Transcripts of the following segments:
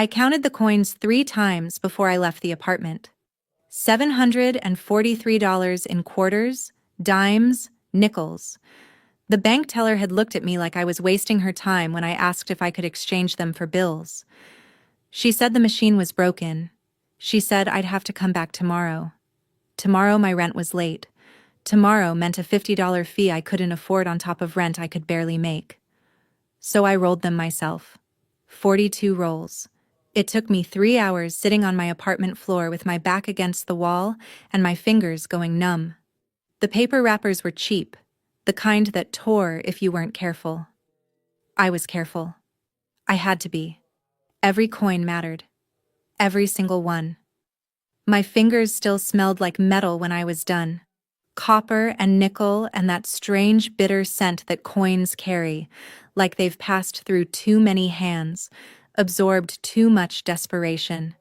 I counted the coins 3 times before I left the apartment. $743 in quarters, dimes, nickels. The bank teller had looked at me like I was wasting her time when I asked if I could exchange them for bills. She said the machine was broken. She said I'd have to come back tomorrow. Tomorrow my rent was late. Tomorrow meant a $50 fee I couldn't afford on top of rent I could barely make. So I rolled them myself. 42 rolls. It took me 3 hours sitting on my apartment floor with my back against the wall and my fingers going numb. The paper wrappers were cheap, the kind that tore if you weren't careful. I was careful. I had to be. Every coin mattered. Every single one. My fingers still smelled like metal when I was done. Copper and nickel and that strange bitter scent that coins carry, like they've passed through too many hands, absorbed too much desperation.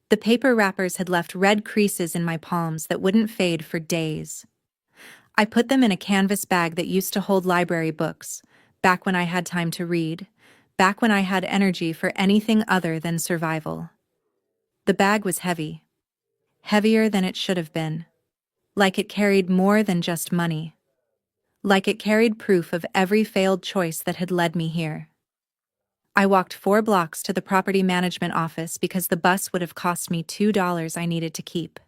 The paper wrappers had left red creases in my palms that wouldn't fade for days. I put them in a canvas bag that used to hold library books, back when I had time to read, back when I had energy for anything other than survival. The bag was heavy. Heavier than it should have been. Like it carried more than just money. Like it carried proof of every failed choice that had led me here. I walked 4 blocks to the property management office because the bus would have cost me $2 I needed to keep.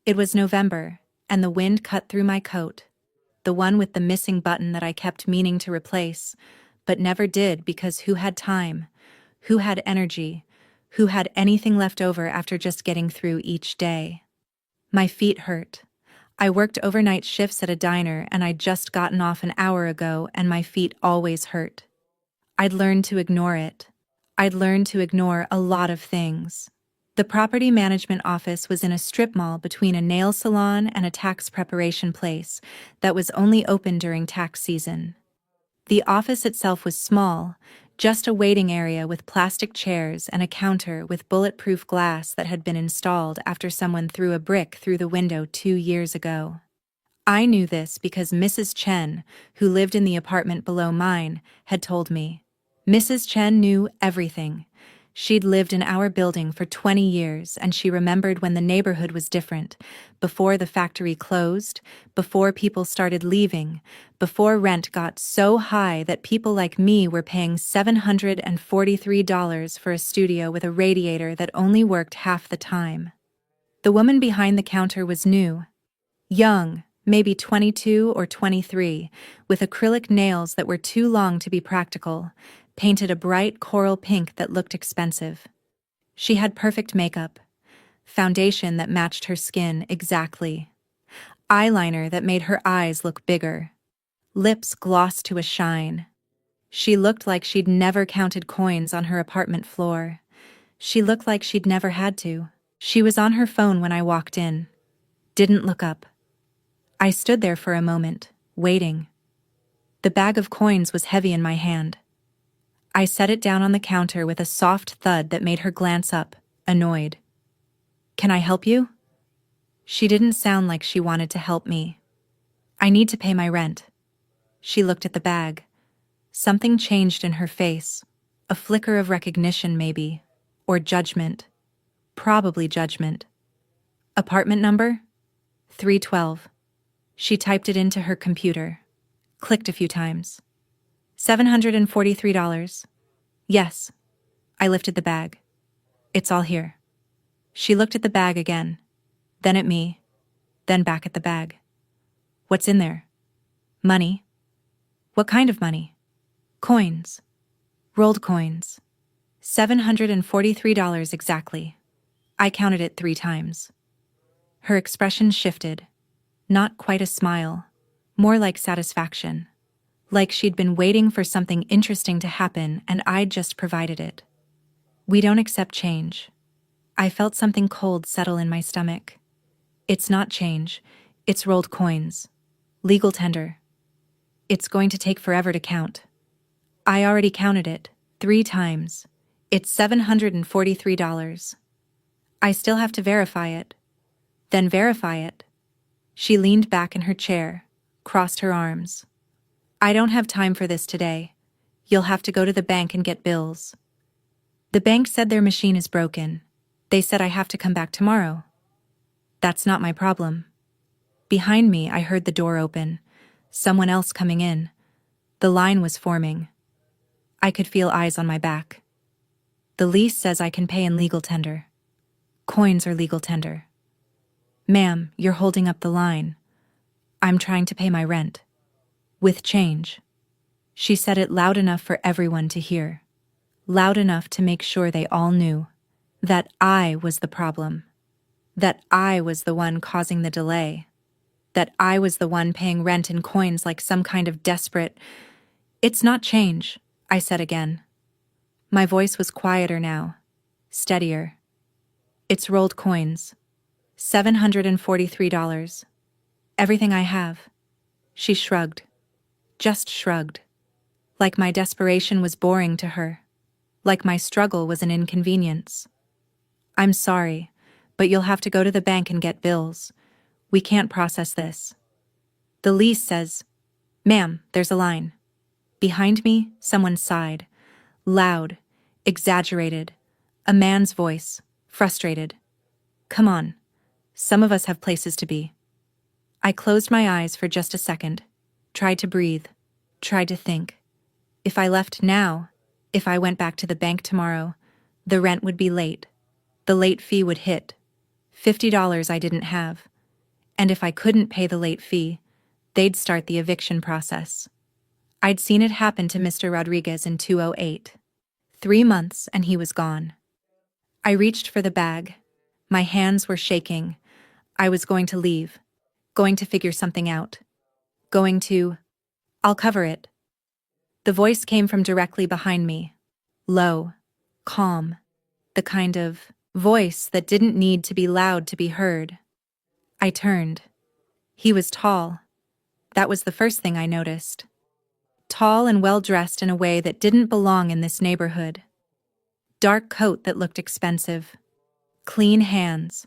It was November, and the wind cut through my coat, the one with the missing button that I kept meaning to replace, but never did because who had time? Who had energy? Who had anything left over after just getting through each day? My feet hurt. I worked overnight shifts at a diner and I'd just gotten off an hour ago and my feet always hurt. I'd learned to ignore it. I'd learned to ignore a lot of things. The property management office was in a strip mall between a nail salon and a tax preparation place that was only open during tax season. The office itself was small, just a waiting area with plastic chairs and a counter with bulletproof glass that had been installed after someone threw a brick through the window 2 years ago. I knew this because Mrs. Chen, who lived in the apartment below mine, had told me. Mrs. Chen knew everything. She'd lived in our building for 20 years and she remembered when the neighborhood was different, before the factory closed, before people started leaving, before rent got so high that people like me were paying $743 for a studio with a radiator that only worked half the time. The woman behind the counter was new. Young, maybe 22 or 23, with acrylic nails that were too long to be practical, painted a bright coral pink that looked expensive. She had perfect makeup, foundation that matched her skin exactly, eyeliner that made her eyes look bigger, lips glossed to a shine. She looked like she'd never counted coins on her apartment floor. She looked like she'd never had to. She was on her phone when I walked in. Didn't look up. I stood there for a moment, waiting. The bag of coins was heavy in my hand. I set it down on the counter with a soft thud that made her glance up, annoyed. "Can I help you?" She didn't sound like she wanted to help me. "I need to pay my rent." She looked at the bag. Something changed in her face. A flicker of recognition maybe, or judgment. Probably judgment. "Apartment number? 312. She typed it into her computer. Clicked a few times. $743. Yes. I lifted the bag. It's all here. She looked at the bag again, then at me, then back at the bag. What's in there? Money. What kind of money? Coins. Rolled coins. $743 exactly. I counted it 3 times. Her expression shifted. Not quite a smile, more like satisfaction. Like she'd been waiting for something interesting to happen and I'd just provided it. "We don't accept change." I felt something cold settle in my stomach. "It's not change, it's rolled coins. Legal tender. It's going to take forever to count." I already counted it, 3 times. It's $743. I still have to verify it. Then verify it. She leaned back in her chair, crossed her arms. "I don't have time for this today. You'll have to go to the bank and get bills." The bank said their machine is broken. They said I have to come back tomorrow. That's not my problem. Behind me, I heard the door open. Someone else coming in. The line was forming. I could feel eyes on my back. The lease says I can pay in legal tender. Coins are legal tender. Ma'am, you're holding up the line. I'm trying to pay my rent. With change. She said it loud enough for everyone to hear. Loud enough to make sure they all knew that I was the problem. That I was the one causing the delay. That I was the one paying rent in coins like some kind of desperate... It's not change, I said again. My voice was quieter now, steadier. It's rolled coins. $743. Everything I have. She shrugged. Just shrugged. Like my desperation was boring to her. Like my struggle was an inconvenience. I'm sorry, but you'll have to go to the bank and get bills. We can't process this. The lease says, Ma'am, there's a line. Behind me, someone sighed. Loud, exaggerated. A man's voice, frustrated. Come on. Some of us have places to be. I closed my eyes for just a second, tried to breathe, tried to think. If I left now, if I went back to the bank tomorrow, the rent would be late. The late fee would hit. $50 I didn't have. And if I couldn't pay the late fee, they'd start the eviction process. I'd seen it happen to Mr. Rodriguez in 2008. 3 months and he was gone. I reached for the bag. My hands were shaking. I was going to leave. Going to figure something out. I'll cover it. The voice came from directly behind me. Low. Calm. The kind of voice that didn't need to be loud to be heard. I turned. He was tall. That was the first thing I noticed. Tall and well-dressed in a way that didn't belong in this neighborhood. Dark coat that looked expensive. Clean hands.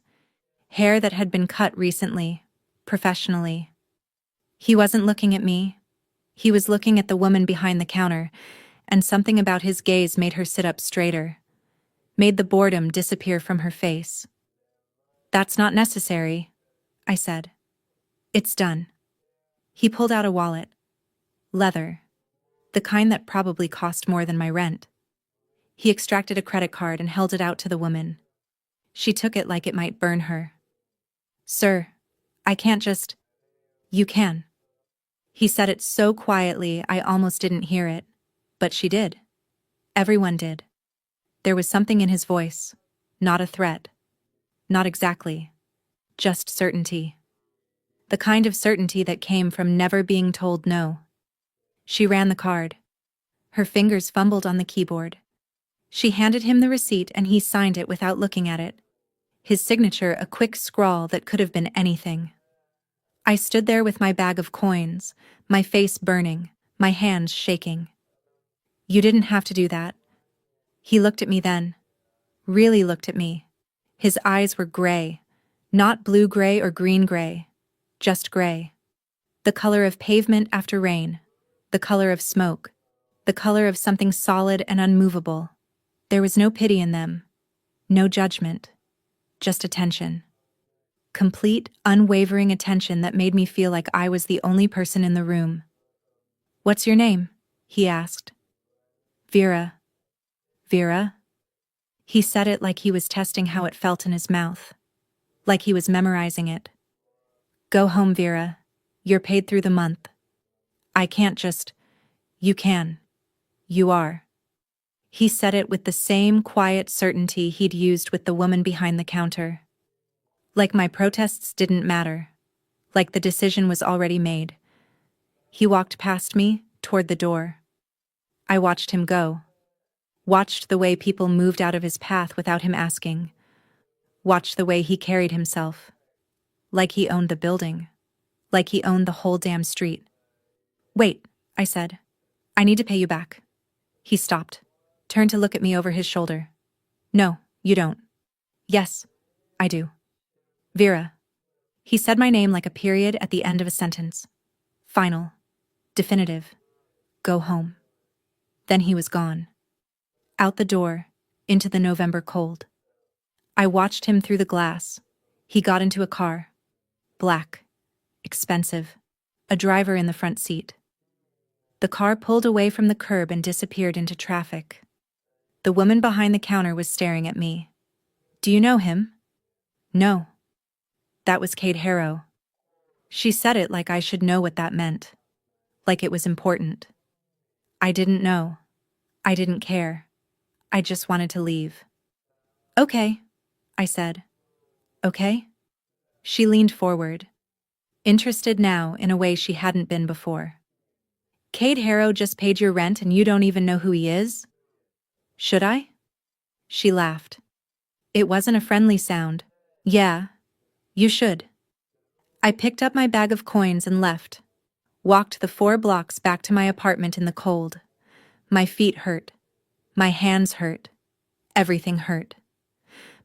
Hair that had been cut recently, professionally. He wasn't looking at me. He was looking at the woman behind the counter, and something about his gaze made her sit up straighter. Made the boredom disappear from her face. That's not necessary, I said. It's done. He pulled out a wallet. Leather. The kind that probably cost more than my rent. He extracted a credit card and held it out to the woman. She took it like it might burn her. Sir, I can't just... You can. He said it so quietly I almost didn't hear it, but she did. Everyone did. There was something in his voice, not a threat. Not exactly. Just certainty. The kind of certainty that came from never being told no. She ran the card. Her fingers fumbled on the keyboard. She handed him the receipt and he signed it without looking at it. His signature a quick scrawl that could have been anything. I stood there with my bag of coins, my face burning, my hands shaking. You didn't have to do that. He looked at me then. Really looked at me. His eyes were gray. Not blue-gray or green-gray. Just gray. The color of pavement after rain. The color of smoke. The color of something solid and unmovable. There was no pity in them. No judgment. Just attention. Complete, unwavering attention that made me feel like I was the only person in the room. What's your name? He asked. Vera. Vera? He said it like he was testing how it felt in his mouth. Like he was memorizing it. Go home, Vera. You're paid through the month. I can't just... You can. You are. He said it with the same quiet certainty he'd used with the woman behind the counter. Like my protests didn't matter. Like the decision was already made. He walked past me, toward the door. I watched him go. Watched the way people moved out of his path without him asking. Watched the way he carried himself. Like he owned the building. Like he owned the whole damn street. Wait, I said. I need to pay you back. He stopped. Turned to look at me over his shoulder. No, you don't. Yes, I do. Vera. He said my name like a period at the end of a sentence. Final. Definitive. Go home. Then he was gone. Out the door. into the November cold. I watched him through the glass. He got into a car. Black. Expensive. A driver in the front seat. The car pulled away from the curb and disappeared into traffic. The woman behind the counter was staring at me. "Do you know him?" "No." That was Cade Harrow. She said it like I should know what that meant. Like it was important. I didn't know. I didn't care. I just wanted to leave. "Okay," I said. "Okay?" She leaned forward, interested now in a way she hadn't been before. "Cade Harrow just paid your rent and you don't even know who he is? Should I?" She laughed. It wasn't a friendly sound. "Yeah, you should." I picked up my bag of coins and left. Walked the 4 blocks back to my apartment in the cold. My feet hurt. My hands hurt. Everything hurt.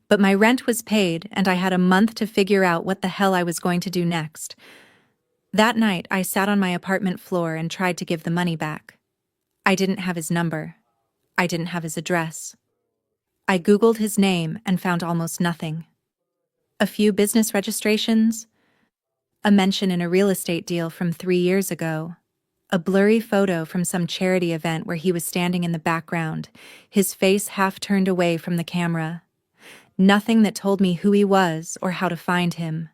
But my rent was paid and I had a month to figure out what the hell I was going to do next. That night, I sat on my apartment floor and tried to give the money back. I didn't have his number. I didn't have his address. I Googled his name and found almost nothing. A few business registrations, a mention in a real estate deal from 3 years ago, a blurry photo from some charity event where he was standing in the background, his face half turned away from the camera. Nothing that told me who he was or how to find him.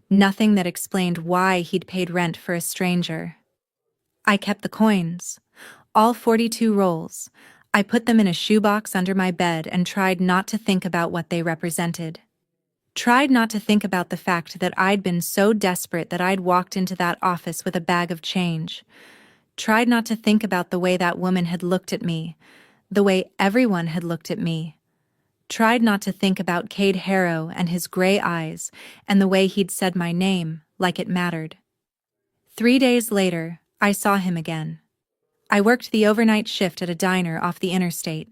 Nothing that explained why he'd paid rent for a stranger. I kept the coins, all 42 rolls. I put them in a shoebox under my bed and tried not to think about what they represented. Tried not to think about the fact that I'd been so desperate that I'd walked into that office with a bag of change. Tried not to think about the way that woman had looked at me, the way everyone had looked at me. Tried not to think about Cade Harrow and his gray eyes and the way he'd said my name like it mattered. 3 days later, I saw him again. I worked the overnight shift at a diner off the interstate,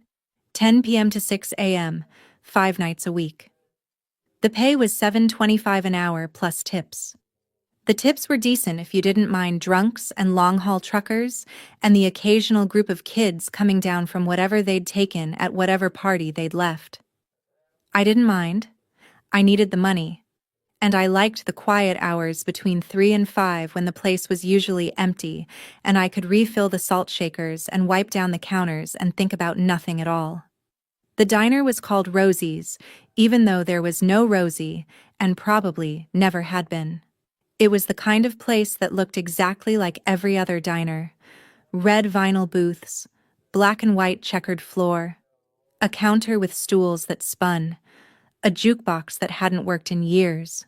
10 p.m. to 6 a.m., 5 nights a week. The pay was $7.25 an hour plus tips. The tips were decent if you didn't mind drunks and long-haul truckers and the occasional group of kids coming down from whatever they'd taken at whatever party they'd left. I didn't mind. I needed the money. And I liked the quiet hours between 3 and 5 when the place was usually empty and I could refill the salt shakers and wipe down the counters and think about nothing at all. The diner was called Rosie's, even though there was no Rosie and probably never had been. It was the kind of place that looked exactly like every other diner. Red vinyl booths, black and white checkered floor, a counter with stools that spun, a jukebox that hadn't worked in years.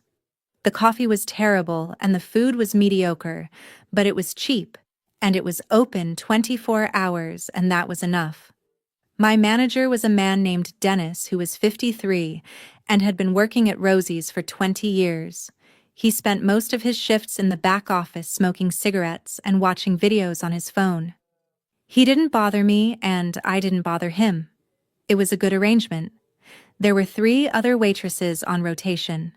The coffee was terrible and the food was mediocre, but it was cheap, and it was open 24 hours, and that was enough. My manager was a man named Dennis who was 53 and had been working at Rosie's for 20 years. He spent most of his shifts in the back office smoking cigarettes and watching videos on his phone. He didn't bother me and I didn't bother him. It was a good arrangement. There were 3 other waitresses on rotation.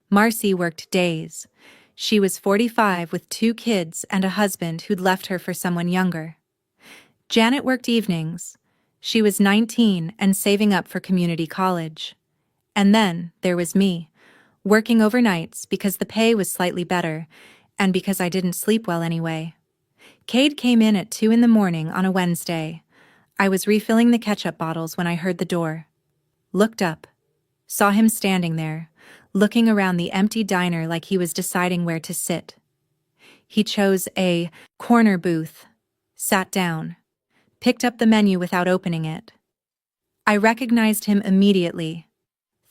Marcy worked days. She was 45 with 2 kids and a husband who'd left her for someone younger. Janet worked evenings. She was 19 and saving up for community college. And then there was me, working overnights because the pay was slightly better and because I didn't sleep well anyway. Cade came in at 2 in the morning on a Wednesday. I was refilling the ketchup bottles when I heard the door. Looked up. Saw him standing there, looking around the empty diner like he was deciding where to sit. He chose a corner booth, sat down, picked up the menu without opening it. I recognized him immediately.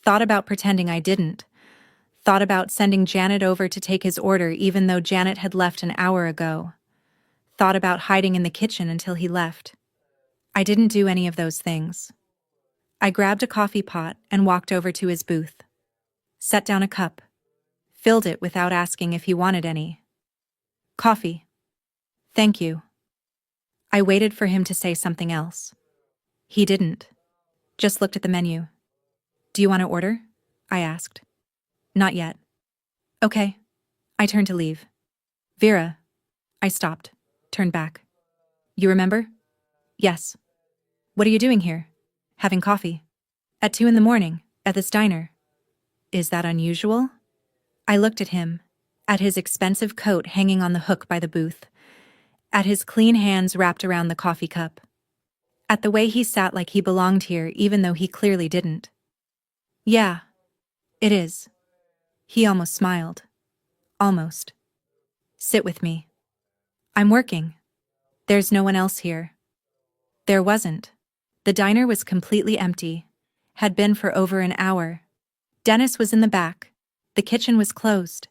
Thought about pretending I didn't. Thought about sending Janet over to take his order even though Janet had left an hour ago. Thought about hiding in the kitchen until he left. I didn't do any of those things. I grabbed a coffee pot and walked over to his booth. Set down a cup. Filled it without asking if he wanted any. "Coffee." "Thank you." I waited for him to say something else. He didn't. Just looked at the menu. "Do you want to order?" I asked. "Not yet." "Okay." I turned to leave. "Vera." I stopped, turned back. "You remember?" "Yes." "What are you doing here?" Having coffee. At 2 in the morning, at this diner. Is that unusual? I looked at him, at his expensive coat hanging on the hook by the booth, at his clean hands wrapped around the coffee cup, at the way he sat like he belonged here even though he clearly didn't. Yeah, it is. He almost smiled. Almost. Sit with me. I'm working. There's no one else here. There wasn't. The diner was completely empty. Had been for over an hour. Dennis was in the back. The kitchen was closed.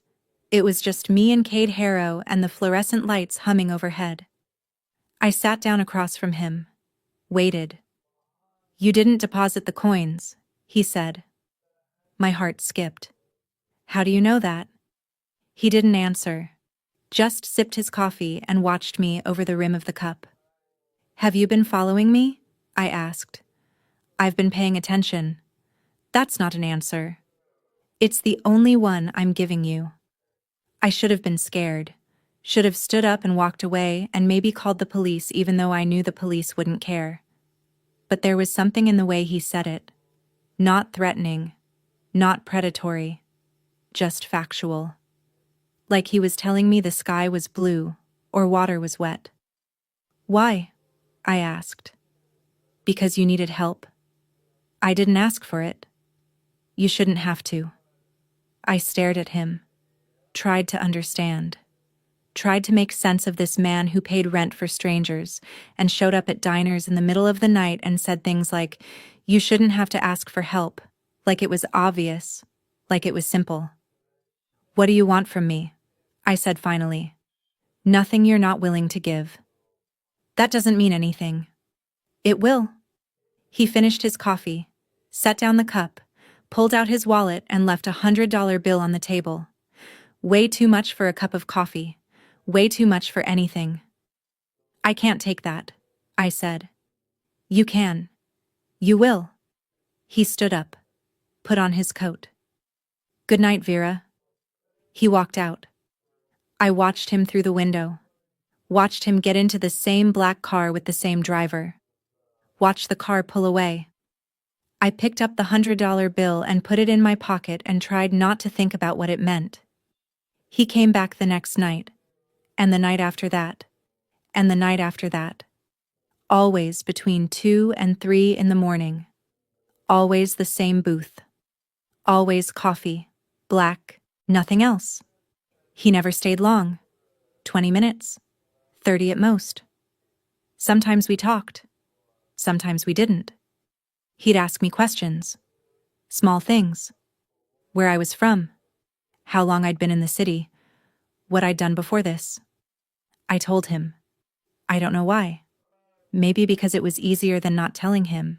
It was just me and Cade Harrow and the fluorescent lights humming overhead. I sat down across from him. Waited. You didn't deposit the coins, he said. My heart skipped. How do you know that? He didn't answer. Just sipped his coffee and watched me over the rim of the cup. Have you been following me? I asked. I've been paying attention. That's not an answer. It's the only one I'm giving you. I should have been scared. Should have stood up and walked away and maybe called the police even though I knew the police wouldn't care. But there was something in the way he said it. Not threatening. Not predatory. Just factual. Like he was telling me the sky was blue or water was wet. Why? I asked. Because you needed help. I didn't ask for it. You shouldn't have to. I stared at him. Tried to understand. Tried to make sense of this man who paid rent for strangers and showed up at diners in the middle of the night and said things like, you shouldn't have to ask for help, like it was obvious, like it was simple. What do you want from me? I said finally. Nothing you're not willing to give. That doesn't mean anything. It will. He finished his coffee, set down the cup, pulled out his wallet and left $100 bill on the table. Way too much for a cup of coffee. Way too much for anything. I can't take that, I said. You can. You will. He stood up, put on his coat. Good night, Vera. He walked out. I watched him through the window. Watched him get into the same black car with the same driver. Watched the car pull away. I picked up the $100 bill and put it in my pocket and tried not to think about what it meant. He came back the next night, and the night after that, and the night after that. Always between 2 and 3 in the morning. Always the same booth. Always coffee, black, nothing else. He never stayed long. 20 minutes. 30 at most. Sometimes we talked. Sometimes we didn't. He'd ask me questions. Small things. Where I was from. How long I'd been in the city. What I'd done before this. I told him. I don't know why. Maybe because it was easier than not telling him.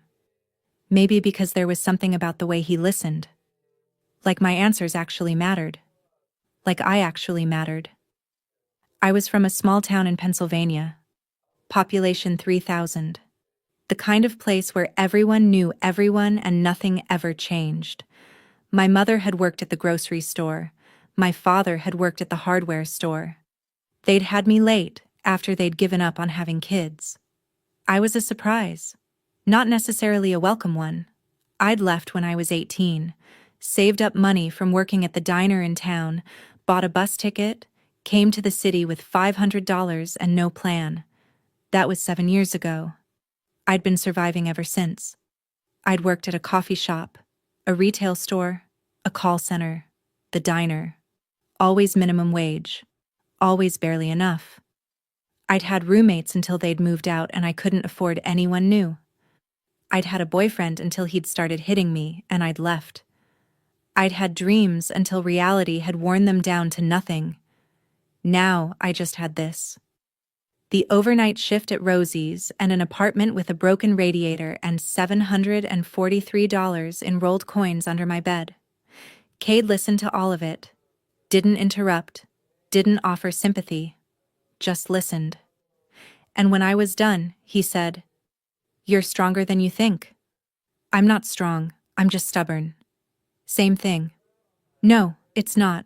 Maybe because there was something about the way he listened. Like my answers actually mattered. Like I actually mattered. I was from a small town in Pennsylvania. Population 3,000. The kind of place where everyone knew everyone and nothing ever changed. My mother had worked at the grocery store. My father had worked at the hardware store. They'd had me late after they'd given up on having kids. I was a surprise. Not necessarily a welcome one. I'd left when I was 18, saved up money from working at the diner in town, bought a bus ticket, came to the city with $500 and no plan. That was 7 years ago. I'd been surviving ever since. I'd worked at a coffee shop, a retail store, a call center, the diner. Always minimum wage. Always barely enough. I'd had roommates until they'd moved out and I couldn't afford anyone new. I'd had a boyfriend until he'd started hitting me and I'd left. I'd had dreams until reality had worn them down to nothing. Now I just had this. The overnight shift at Rosie's and an apartment with a broken radiator and $743 in rolled coins under my bed. Cade listened to all of it. Didn't interrupt. Didn't offer sympathy. Just listened. And when I was done, he said, "You're stronger than you think." I'm not strong, I'm just stubborn. Same thing. No, it's not.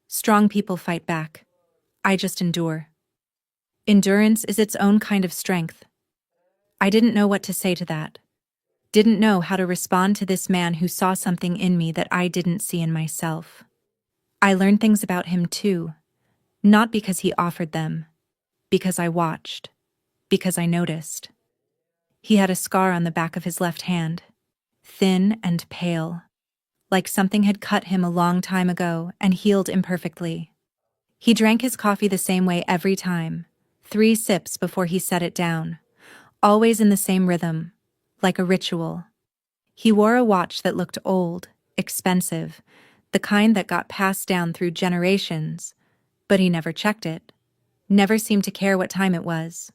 Strong people fight back. I just endure. Endurance is its own kind of strength. I didn't know what to say to that. Didn't know how to respond to this man who saw something in me that I didn't see in myself. I learned things about him too, not because he offered them, because I watched, because I noticed. He had a scar on the back of his left hand, thin and pale, like something had cut him a long time ago and healed imperfectly. He drank his coffee the same way every time, 3 sips before he set it down, always in the same rhythm, like a ritual. He wore a watch that looked old, expensive, the kind that got passed down through generations, but he never checked it, never seemed to care what time it was.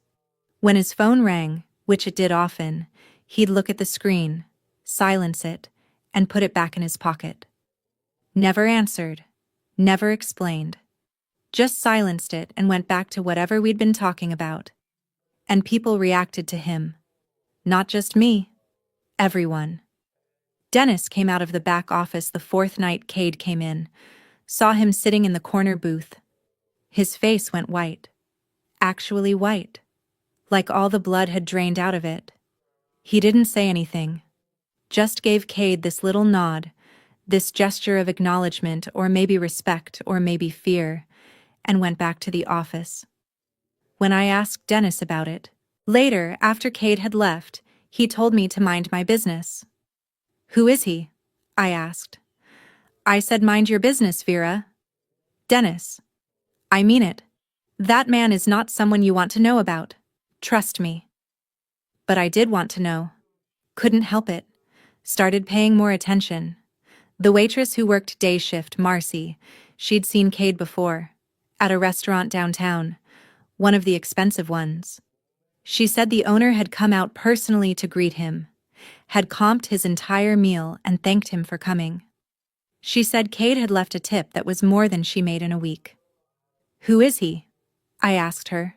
When his phone rang, which it did often, he'd look at the screen, silence it, and put it back in his pocket. Never answered, never explained. Just silenced it and went back to whatever we'd been talking about. And people reacted to him. Not just me. Everyone. Dennis came out of the back office the 4th night Cade came in, saw him sitting in the corner booth. His face went white. Actually white. Like all the blood had drained out of it. He didn't say anything. Just gave Cade this little nod, this gesture of acknowledgement or maybe respect or maybe fear, and went back to the office. When I asked Dennis about it, later, after Cade had left, he told me to mind my business. Who is he? I asked. I said mind your business, Vera. Dennis. I mean it. That man is not someone you want to know about. Trust me. But I did want to know. Couldn't help it. Started paying more attention. The waitress who worked day shift, Marcy, she'd seen Cade before, at a restaurant downtown, one of the expensive ones. She said the owner had come out personally to greet him, had comped his entire meal and thanked him for coming. She said Cade had left a tip that was more than she made in a week. Who is he? I asked her.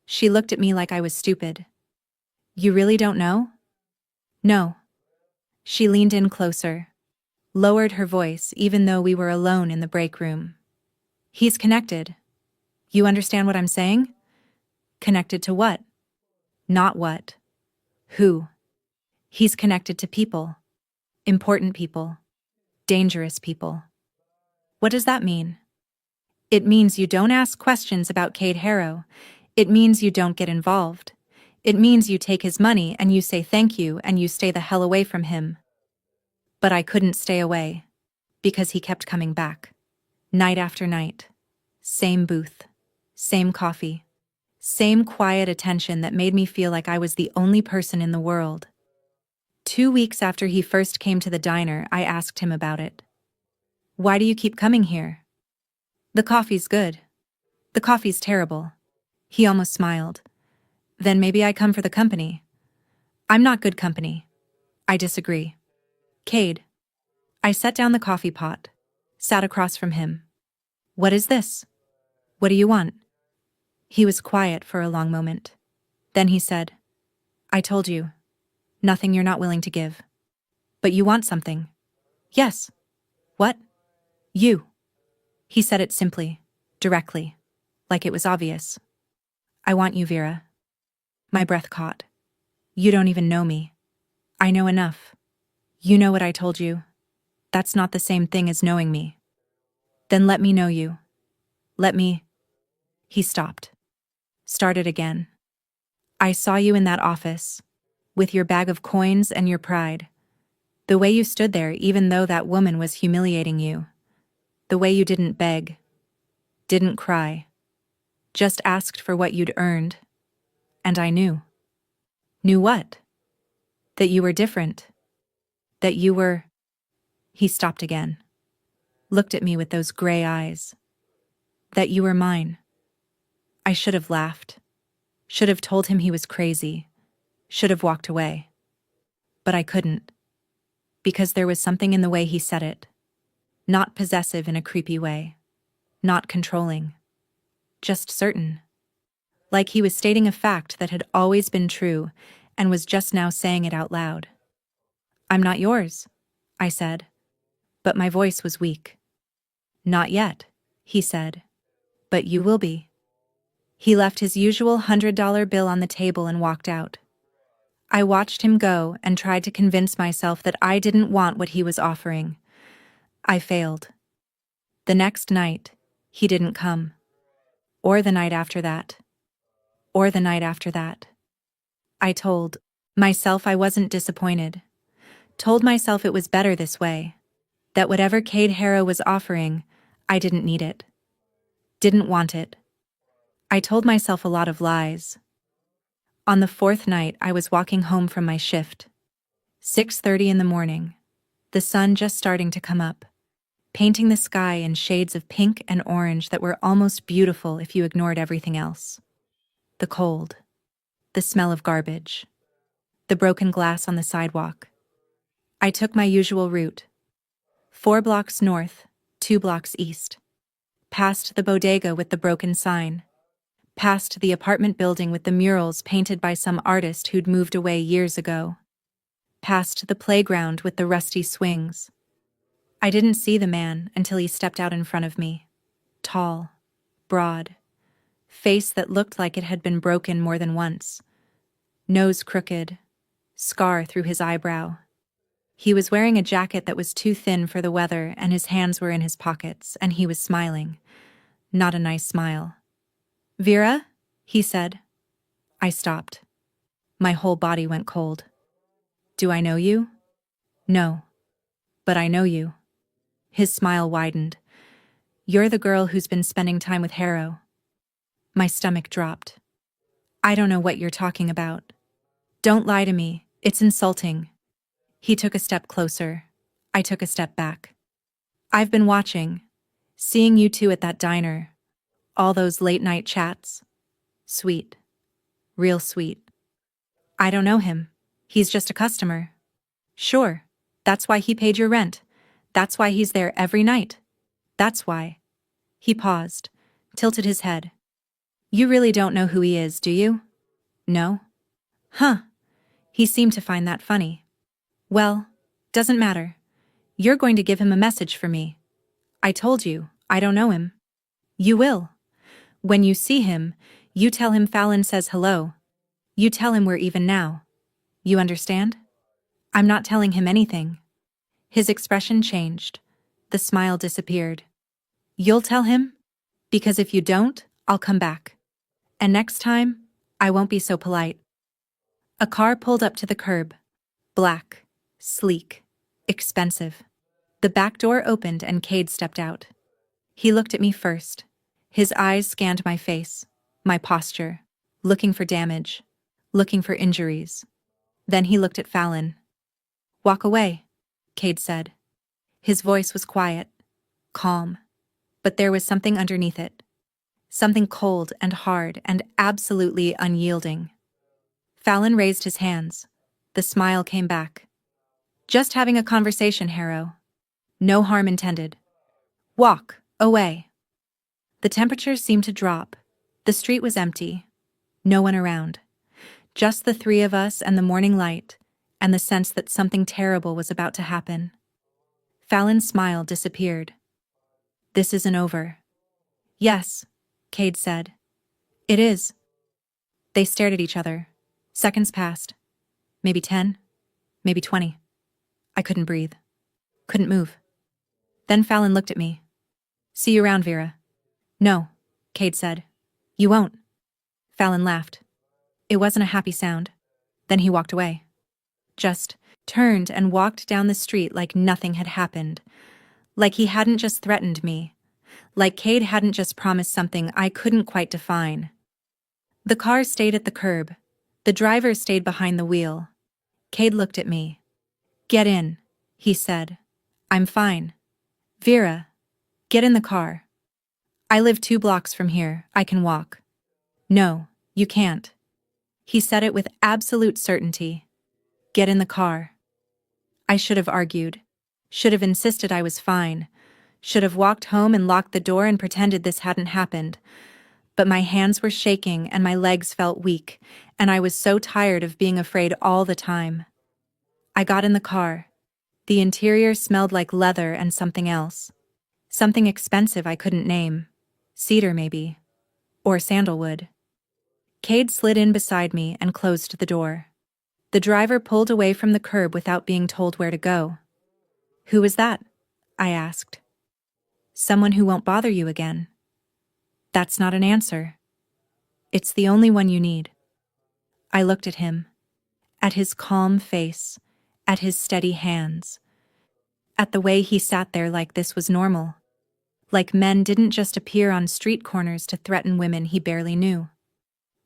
She looked at me like I was stupid. You really don't know? No. She leaned in closer, lowered her voice even though we were alone in the break room. He's connected. You understand what I'm saying? Connected to what? Not what. Who? He's connected to people. Important people. Dangerous people. What does that mean? It means you don't ask questions about Cade Harrow. It means you don't get involved. It means you take his money and you say thank you and you stay the hell away from him. But I couldn't stay away, because he kept coming back. Night after night. Same booth. Same coffee. Same quiet attention that made me feel like I was the only person in the world. 2 weeks after he first came to the diner, I asked him about it. Why do you keep coming here? The coffee's good. The coffee's terrible. He almost smiled. Then maybe I come for the company. I'm not good company. I disagree. Cade. I set down the coffee pot, sat across from him. What is this? What do you want? He was quiet for a long moment. Then he said, I told you. Nothing you're not willing to give. But you want something. Yes. What? You. He said it simply, directly, like it was obvious. I want you, Vera. My breath caught. You don't even know me. I know enough. You know what I told you. That's not the same thing as knowing me. Then let me know you. Let me... He stopped. Started again. I saw you in that office, with your bag of coins and your pride. The way you stood there even though that woman was humiliating you. The way you didn't beg. Didn't cry. Just asked for what you'd earned. And I knew. Knew what? That you were different. That you were... He stopped again. Looked at me with those gray eyes. That you were mine. I should have laughed. Should have told him he was crazy. Should have walked away. But I couldn't. Because there was something in the way he said it. Not possessive in a creepy way. Not controlling. Just certain. Like he was stating a fact that had always been true and was just now saying it out loud. I'm not yours, I said. But my voice was weak. Not yet, he said. But you will be. He left his usual $100 bill on the table and walked out. I watched him go and tried to convince myself that I didn't want what he was offering. I failed. The next night, he didn't come. Or the night after that. Or the night after that. I told myself I wasn't disappointed. Told myself it was better this way. That whatever Cade Harrow was offering, I didn't need it. Didn't want it. I told myself a lot of lies. On the fourth night, I was walking home from my shift. 6:30 in the morning. The sun just starting to come up, painting the sky in shades of pink and orange that were almost beautiful if you ignored everything else. The cold. The smell of garbage. The broken glass on the sidewalk. I took my usual route. 4 blocks north, 2 blocks east. Past the bodega with the broken sign. Past the apartment building with the murals painted by some artist who'd moved away years ago. Past the playground with the rusty swings. I didn't see the man until he stepped out in front of me. Tall, broad, face that looked like it had been broken more than once. Nose crooked, scar through his eyebrow. He was wearing a jacket that was too thin for the weather, and his hands were in his pockets, and he was smiling. Not a nice smile. "Vera?" he said. I stopped. My whole body went cold. "Do I know you?" "No. But I know you." His smile widened. "You're the girl who's been spending time with Harrow." My stomach dropped. "I don't know what you're talking about. Don't lie to me, it's insulting." He took a step closer. I took a step back. "I've been watching, seeing you two at that diner. All those late-night chats. Sweet. Real sweet." "I don't know him. He's just a customer." "Sure. That's why he paid your rent. That's why he's there every night. That's why." He paused, tilted his head. "You really don't know who he is, do you?" "No." "Huh." He seemed to find that funny. "Well, doesn't matter. You're going to give him a message for me. I told you, I don't know him." "You will. When you see him, you tell him Fallon says hello. You tell him we're even now. You understand?" "I'm not telling him anything." His expression changed. The smile disappeared. "You'll tell him? Because if you don't, I'll come back. And next time, I won't be so polite." A car pulled up to the curb. Black, sleek, expensive. The back door opened and Cade stepped out. He looked at me first. His eyes scanned my face, my posture, looking for damage, looking for injuries. Then he looked at Fallon. "Walk away," Cade said. His voice was quiet, calm, but there was something underneath it. Something cold and hard and absolutely unyielding. Fallon raised his hands. The smile came back. "Just having a conversation, Harrow. No harm intended. Walk away." The temperature seemed to drop. The street was empty. No one around. Just the three of us and the morning light, and the sense that something terrible was about to happen. Fallon's smile disappeared. "This isn't over." "Yes," Cade said. "It is." They stared at each other. Seconds passed. Maybe 10. Maybe 20. I couldn't breathe. Couldn't move. Then Fallon looked at me. "See you around, Vera." "No," Cade said. "You won't." Fallon laughed. It wasn't a happy sound. Then he walked away. Just turned and walked down the street like nothing had happened. Like he hadn't just threatened me. Like Cade hadn't just promised something I couldn't quite define. The car stayed at the curb. The driver stayed behind the wheel. Cade looked at me. "Get in," he said. "I'm fine." "Vera, get in the car." "I live 2 blocks from here. I can walk." "No, you can't." He said it with absolute certainty. "Get in the car." I should have argued. Should have insisted I was fine. Should have walked home and locked the door and pretended this hadn't happened. But my hands were shaking and my legs felt weak, and I was so tired of being afraid all the time. I got in the car. The interior smelled like leather and something else. Something expensive I couldn't name. Cedar, maybe. Or sandalwood. Cade slid in beside me and closed the door. The driver pulled away from the curb without being told where to go. "Who is that?" I asked. "Someone who won't bother you again." "That's not an answer." "It's the only one you need." I looked at him, at his calm face, at his steady hands, at the way he sat there like this was normal, like men didn't just appear on street corners to threaten women he barely knew.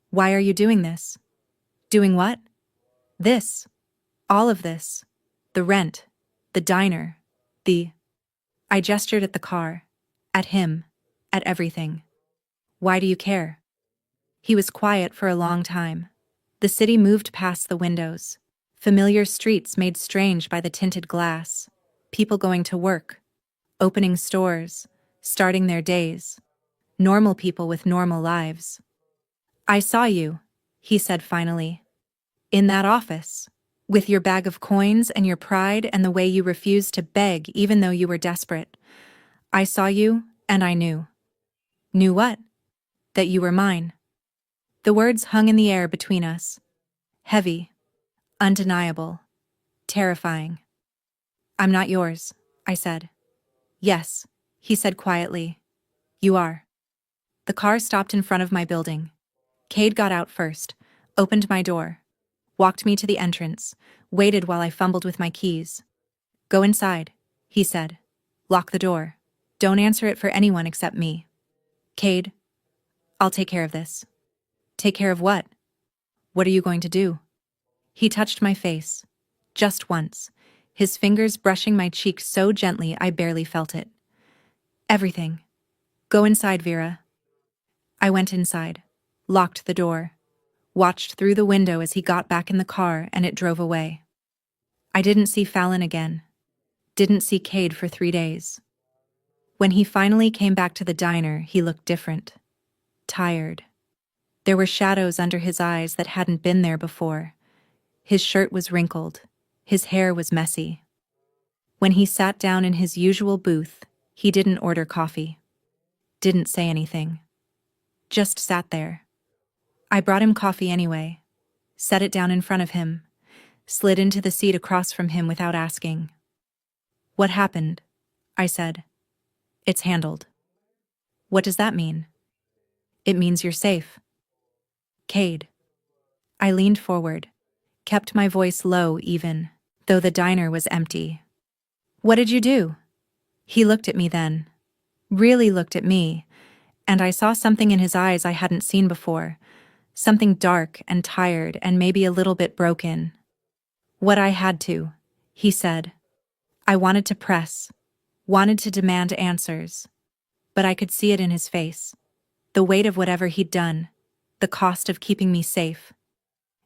"Why are you doing this?" "Doing what?" "This. All of this. The rent, the diner, the—" I gestured at the car, at him, at everything. "Why do you care?" He was quiet for a long time. The city moved past the windows. Familiar streets made strange by the tinted glass. People going to work, opening stores, starting their days. Normal people with normal lives. "I saw you," he said finally. "In that office. With your bag of coins and your pride and the way you refused to beg even though you were desperate. I saw you, and I knew." "Knew what?" "That you were mine." The words hung in the air between us. Heavy, undeniable, terrifying. "I'm not yours," I said. "Yes," he said quietly. "You are." The car stopped in front of my building. Cade got out first, opened my door, walked me to the entrance, waited while I fumbled with my keys. "Go inside," he said. "Lock the door. Don't answer it for anyone except me." "Cade, I'll take care of this." "Take care of what?" "What are you going to do?" He touched my face. Just once, his fingers brushing my cheek so gently I barely felt it. "Everything. Go inside, Vera." I went inside, locked the door, watched through the window as he got back in the car and it drove away. I didn't see Fallon again. Didn't see Cade for 3 days. When he finally came back to the diner, he looked different. Tired. There were shadows under his eyes that hadn't been there before. His shirt was wrinkled. His hair was messy. When he sat down in his usual booth, he didn't order coffee. Didn't say anything. Just sat there. I brought him coffee anyway. Set it down in front of him. Slid into the seat across from him without asking. "What happened?" I said. "It's handled." "What does that mean?" "It means you're safe." "Cade." I leaned forward, kept my voice low even, though the diner was empty. "What did you do?" He looked at me then. Really looked at me, and I saw something in his eyes I hadn't seen before. Something dark and tired and maybe a little bit broken. "What I had to," he said. I wanted to press, wanted to demand answers, but I could see it in his face. The weight of whatever he'd done, the cost of keeping me safe.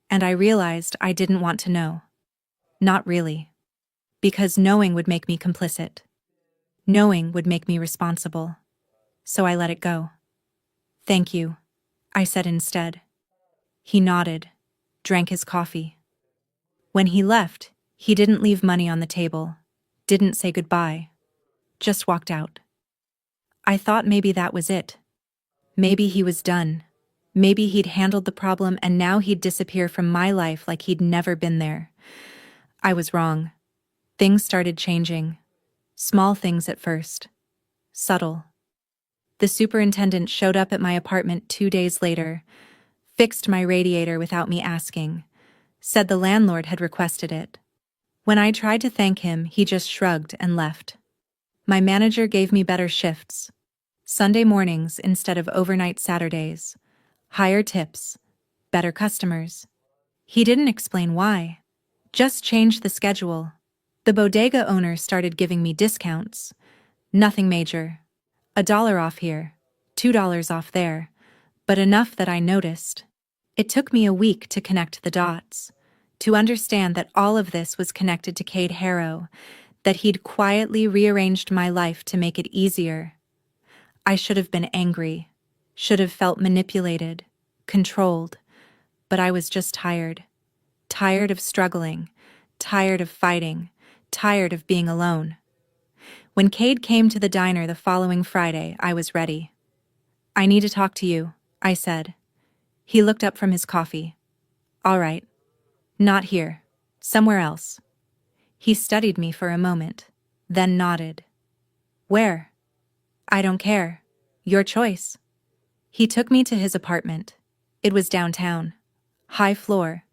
And I realized I didn't want to know. Not really. Because knowing would make me complicit. Knowing would make me responsible. So I let it go. "Thank you," I said instead. He nodded, drank his coffee. When he left, he didn't leave money on the table, didn't say goodbye, just walked out. I thought maybe that was it. Maybe he was done. Maybe he'd handled the problem and now he'd disappear from my life like he'd never been there. I was wrong. Things started changing. Small things at first. Subtle. The superintendent showed up at my apartment 2 days later, fixed my radiator without me asking, said the landlord had requested it. When I tried to thank him, he just shrugged and left. My manager gave me better shifts. Sunday mornings instead of overnight Saturdays. Higher tips. Better customers. He didn't explain why. Just changed the schedule. The bodega owner started giving me discounts. Nothing major. $1 off here, $2 off there, but enough that I noticed. It took me a week to connect the dots, to understand that all of this was connected to Cade Harrow, that he'd quietly rearranged my life to make it easier. I should have been angry, should have felt manipulated, controlled, but I was just tired. Tired of struggling, tired of fighting, tired of being alone. When Cade came to the diner the following Friday, I was ready. "I need to talk to you," I said. He looked up from his coffee. "All right. Not here. Somewhere else. He studied me for a moment, then nodded. Where? I don't care. Your choice. He took me to his apartment. It was downtown. High floor.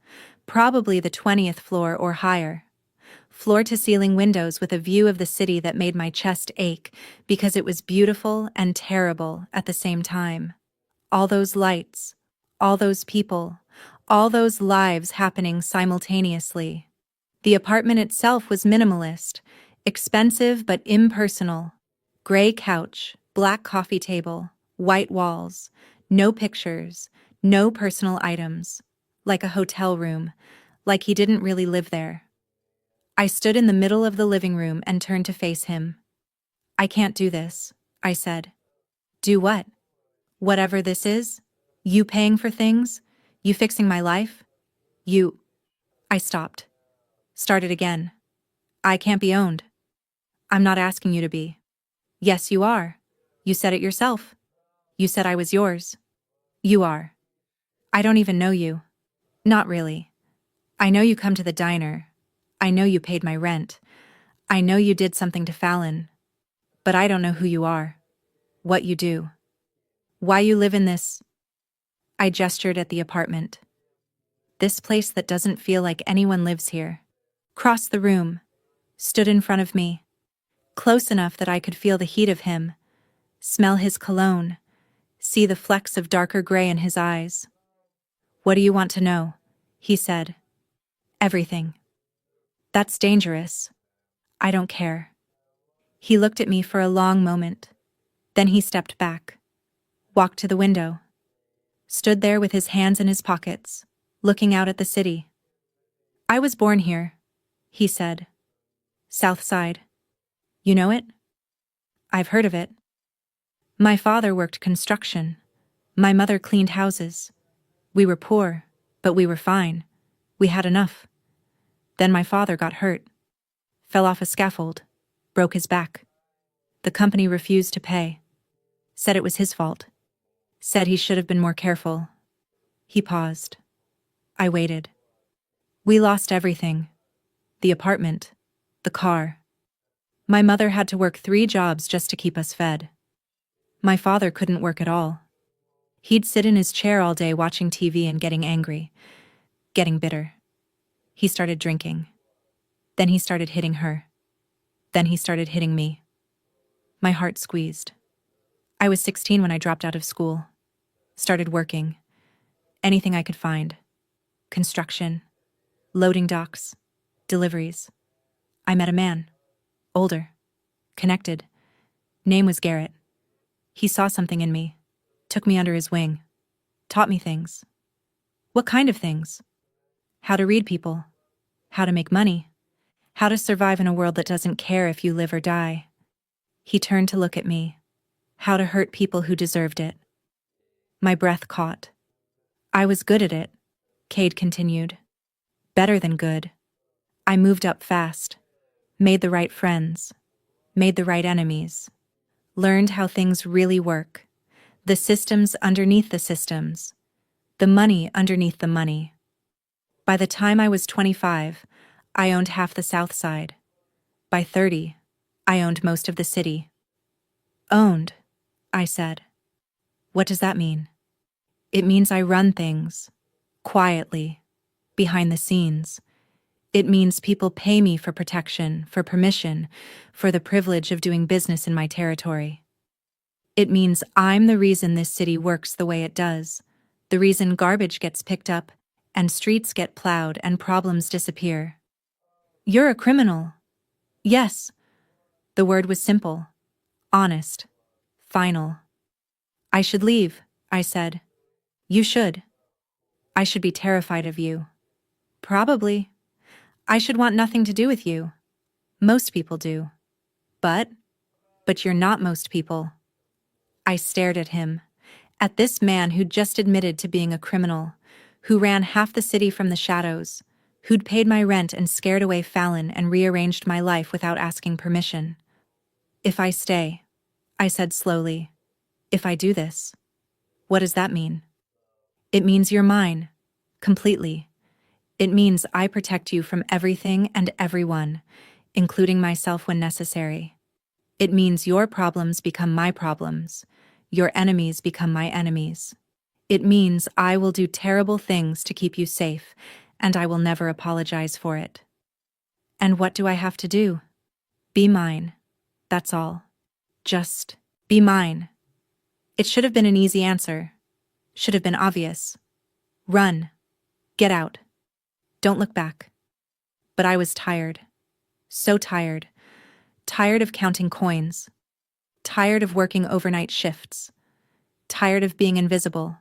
Probably the 20th floor or higher. Floor-to-ceiling windows with a view of the city that made my chest ache because it was beautiful and terrible at the same time. All those lights, all those people, all those lives happening simultaneously. The apartment itself was minimalist, expensive but impersonal. Gray couch, black coffee table, white walls, no pictures, no personal items. Like a hotel room, like he didn't really live there. I stood in the middle of the living room and turned to face him. I can't do this, I said. Do what? Whatever this is? You paying for things? You fixing my life? You... I stopped. Started again. I can't be owned. I'm not asking you to be. Yes, you are. You said it yourself. You said I was yours. You are. I don't even know you. Not really. I know you come to the diner. I know you paid my rent. I know you did something to Fallon. But I don't know who you are. What you do. Why you live in this... I gestured at the apartment. This place that doesn't feel like anyone lives here. Crossed the room. Stood in front of me. Close enough that I could feel the heat of him. Smell his cologne. See the flecks of darker gray in his eyes. What do you want to know? He said. Everything. That's dangerous. I don't care. He looked at me for a long moment. Then he stepped back. Walked to the window. Stood there with his hands in his pockets, looking out at the city. I was born here, he said. South Side. You know it? I've heard of it. My father worked construction. My mother cleaned houses. We were poor, but we were fine. We had enough. Then my father got hurt. Fell off a scaffold. Broke his back. The company refused to pay. Said it was his fault. Said he should have been more careful. He paused. I waited. We lost everything. The apartment. The car. My mother had to work 3 jobs just to keep us fed. My father couldn't work at all. He'd sit in his chair all day watching TV and getting angry. Getting bitter. He started drinking. Then he started hitting her. Then he started hitting me. My heart squeezed. I was 16 when I dropped out of school. Started working. Anything I could find. Construction. Loading docks. Deliveries. I met a man. Older. Connected. Name was Garrett. He saw something in me. Took me under his wing. Taught me things. What kind of things? How to read people. How to make money. How to survive in a world that doesn't care if you live or die. He turned to look at me. How to hurt people who deserved it. My breath caught. I was good at it, Cade continued. Better than good. I moved up fast. Made the right friends. Made the right enemies. Learned how things really work. The systems underneath the systems. The money underneath the money. By the time I was 25, I owned half the South Side. By 30, I owned most of the city. Owned, I said. What does that mean? It means I run things. Quietly. Behind the scenes. It means people pay me for protection, for permission, for the privilege of doing business in my territory. It means I'm the reason this city works the way it does, the reason garbage gets picked up, and streets get plowed and problems disappear. You're a criminal. Yes. The word was simple, honest, final. I should leave, I said. You should. I should be terrified of you. Probably. I should want nothing to do with you. Most people do. But you're not most people. I stared at him, at this man who'd just admitted to being a criminal, who ran half the city from the shadows, who'd paid my rent and scared away Fallon and rearranged my life without asking permission. If I stay, I said slowly, if I do this, what does that mean? It means you're mine, completely. It means I protect you from everything and everyone, including myself when necessary. It means your problems become my problems. Your enemies become my enemies. It means I will do terrible things to keep you safe, and I will never apologize for it. And what do I have to do? Be mine. That's all. Just be mine. It should have been an easy answer. Should have been obvious. Run. Get out. Don't look back. But I was tired. So tired. Tired of counting coins. Tired of working overnight shifts. Tired of being invisible.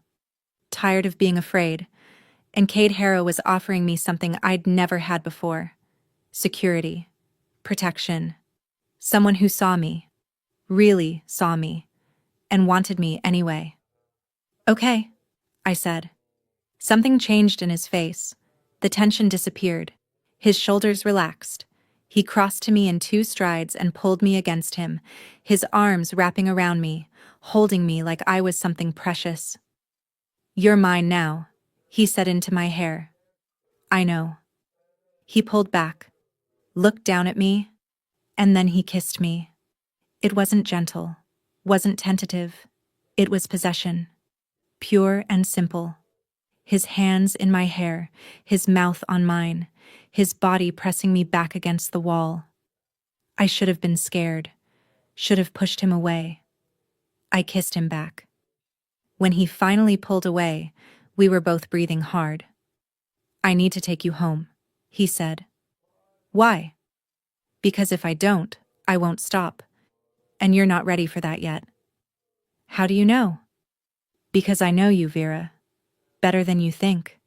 Tired of being afraid. And Cade Harrow was offering me something I'd never had before. Security. Protection. Someone who saw me. Really saw me. And wanted me anyway. Okay, I said. Something changed in his face. The tension disappeared. His shoulders relaxed. He crossed to me in 2 strides and pulled me against him, his arms wrapping around me, holding me like I was something precious. You're mine now, he said into my hair. I know. He pulled back, looked down at me, and then he kissed me. It wasn't gentle, wasn't tentative. It was possession, pure and simple. His hands in my hair, his mouth on mine, his body pressing me back against the wall. I should have been scared, should have pushed him away. I kissed him back. When he finally pulled away, we were both breathing hard. I need to take you home, he said. Why? Because if I don't, I won't stop. And you're not ready for that yet. How do you know? Because I know you, Vera. Better than you think.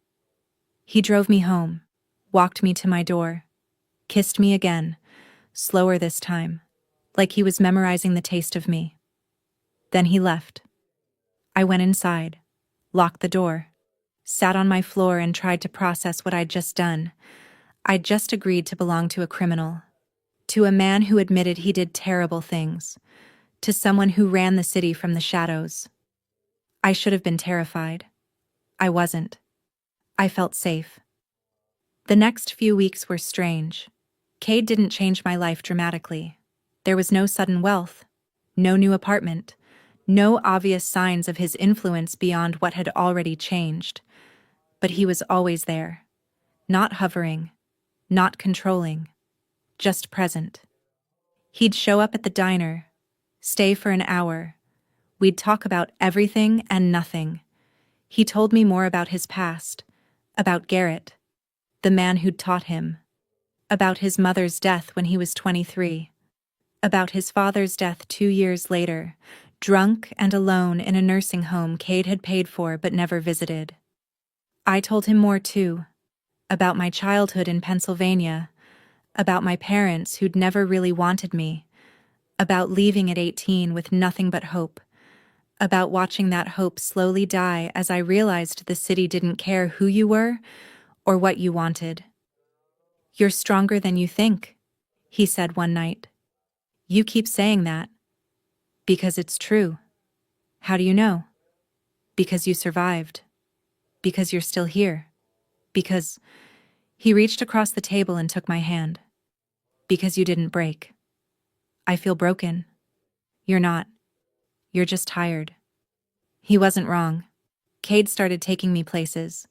He drove me home, walked me to my door, kissed me again, slower this time, like he was memorizing the taste of me. Then he left. I went inside, locked the door, sat on my floor and tried to process what I'd just done. I'd just agreed to belong to a criminal, to a man who admitted he did terrible things, to someone who ran the city from the shadows. I should have been terrified. I wasn't. I felt safe. The next few weeks were strange. Cade didn't change my life dramatically. There was no sudden wealth, no new apartment, no obvious signs of his influence beyond what had already changed. But he was always there, not hovering, not controlling, just present. He'd show up at the diner, stay for an hour. We'd talk about everything and nothing. He told me more about his past, about Garrett, the man who'd taught him, about his mother's death when he was 23, about his father's death 2 years later, drunk and alone in a nursing home Cade had paid for but never visited. I told him more too, about my childhood in Pennsylvania, about my parents who'd never really wanted me, about leaving at 18 with nothing but hope, about watching that hope slowly die as I realized the city didn't care who you were or what you wanted. You're stronger than you think, he said one night. You keep saying that. Because it's true. How do you know? Because you survived. Because you're still here. Because... He reached across the table and took my hand. Because you didn't break. I feel broken. You're not. You're just tired. He wasn't wrong. Cade started taking me places.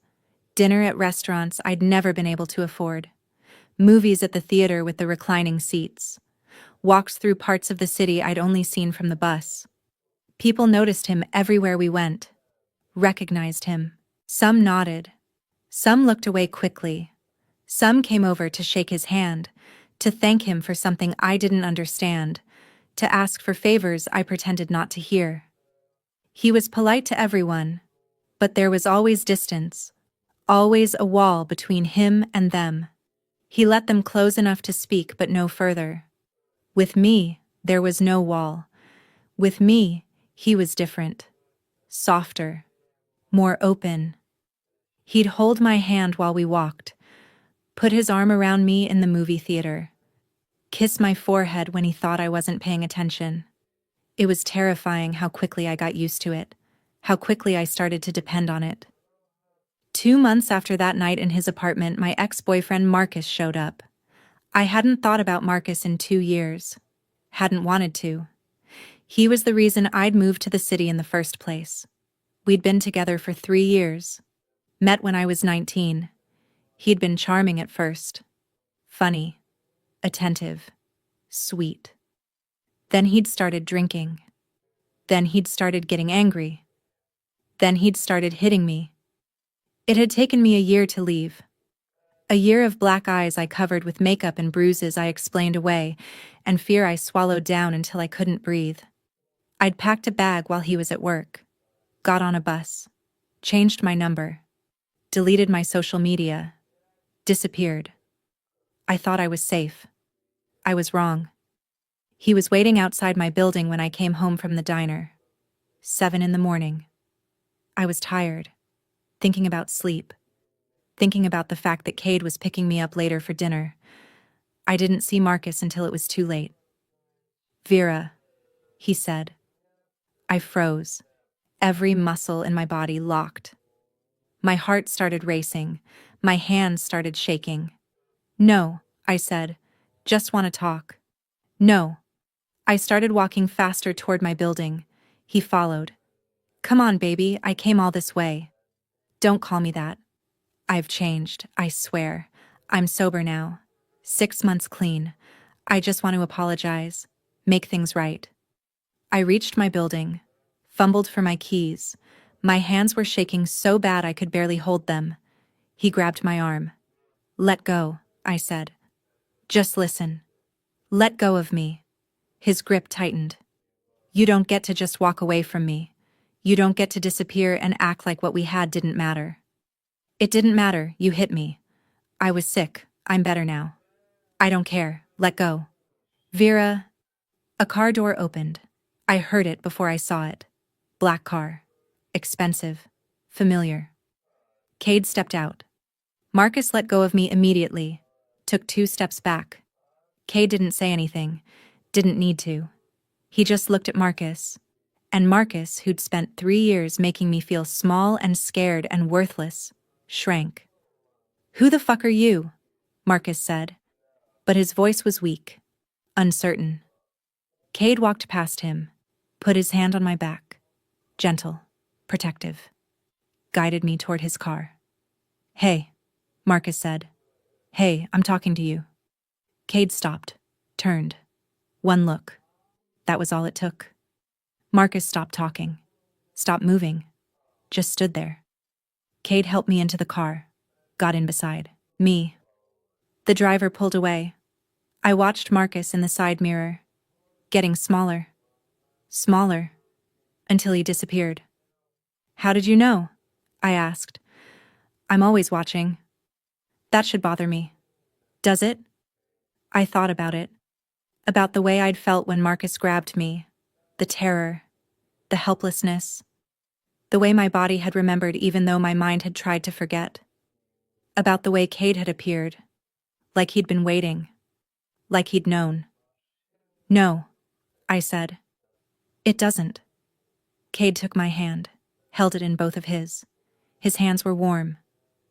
Dinner at restaurants I'd never been able to afford. Movies at the theater with the reclining seats. Walks through parts of the city I'd only seen from the bus. People noticed him everywhere we went. Recognized him. Some nodded. Some looked away quickly. Some came over to shake his hand, to thank him for something I didn't understand, to ask for favors I pretended not to hear. He was polite to everyone, but there was always distance, always a wall between him and them. He let them close enough to speak but no further. With me, there was no wall. With me, he was different. Softer. More open. He'd hold my hand while we walked, put his arm around me in the movie theater, kiss my forehead when he thought I wasn't paying attention. It was terrifying how quickly I got used to it, how quickly I started to depend on it. 2 months after that night in his apartment, my ex-boyfriend Marcus showed up. I hadn't thought about Marcus in 2 years. Hadn't wanted to. He was the reason I'd moved to the city in the first place. We'd been together for 3 years. Met when I was 19. He'd been charming at first. Funny. Attentive. Sweet. Then he'd started drinking. Then he'd started getting angry. Then he'd started hitting me. It had taken me a year to leave. A year of black eyes I covered with makeup and bruises I explained away, and fear I swallowed down until I couldn't breathe. I'd packed a bag while he was at work, got on a bus, changed my number, deleted my social media, disappeared. I thought I was safe. I was wrong. He was waiting outside my building when I came home from the diner. 7 in the morning. I was tired, thinking about sleep, thinking about the fact that Cade was picking me up later for dinner. I didn't see Marcus until it was too late. "Vera," he said. I froze, every muscle in my body locked. My heart started racing, my hands started shaking. "No," I said, "just want to talk." "No." I started walking faster toward my building. He followed. "Come on, baby, I came all this way." "Don't call me that. I've changed, I swear. I'm sober now. 6 months clean. I just want to apologize, make things right." I reached my building, fumbled for my keys. My hands were shaking so bad I could barely hold them. He grabbed my arm. "Let go," I said. "Just listen. Let go of me." His grip tightened. "You don't get to just walk away from me. You don't get to disappear and act like what we had didn't matter." "It didn't matter, you hit me. I was sick, I'm better now. I don't care, let go." "Vera." A car door opened. I heard it before I saw it. Black car. Expensive. Familiar. Cade stepped out. Marcus let go of me immediately. Took 2 steps back. Cade didn't say anything. Didn't need to. He just looked at Marcus. And Marcus, who'd spent 3 years making me feel small and scared and worthless, shrank. "Who the fuck are you?" Marcus said. But his voice was weak. Uncertain. Cade walked past him. Put his hand on my back. Gentle. Protective. Guided me toward his car. "Hey," Marcus said. "Hey, I'm talking to you." Cade stopped. Turned. One look. That was all it took. Marcus stopped talking. Stopped moving. Just stood there. Cade helped me into the car. Got in beside me. The driver pulled away. I watched Marcus in the side mirror. Getting smaller. Smaller. Until he disappeared. "How did you know?" I asked. "I'm always watching." "That should bother me." "Does it?" I thought about it. About the way I'd felt when Marcus grabbed me. The terror. The helplessness. The way my body had remembered even though my mind had tried to forget. About the way Cade had appeared. Like he'd been waiting. Like he'd known. "No," I said. "It doesn't." Cade took my hand, held it in both of his. His hands were warm,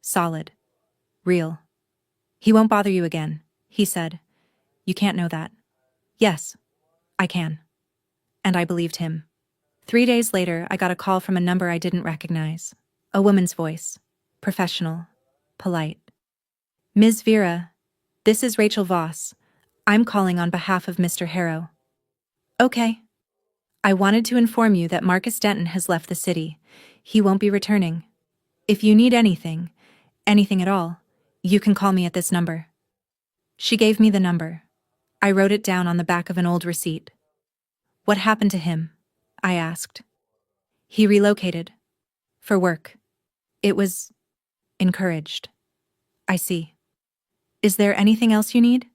solid, real. "He won't bother you again," he said. "You can't know that." "Yes, I can." And I believed him. 3 days later, I got a call from a number I didn't recognize. A woman's voice. Professional. Polite. "Ms. Vera, this is Rachel Voss. I'm calling on behalf of Mr. Harrow." "Okay." "I wanted to inform you that Marcus Denton has left the city. He won't be returning. If you need anything at all, you can call me at this number." She gave me the number. I wrote it down on the back of an old receipt. "What happened to him?" I asked. "He relocated. For work. It was encouraged." "I see. Is there anything else you need?"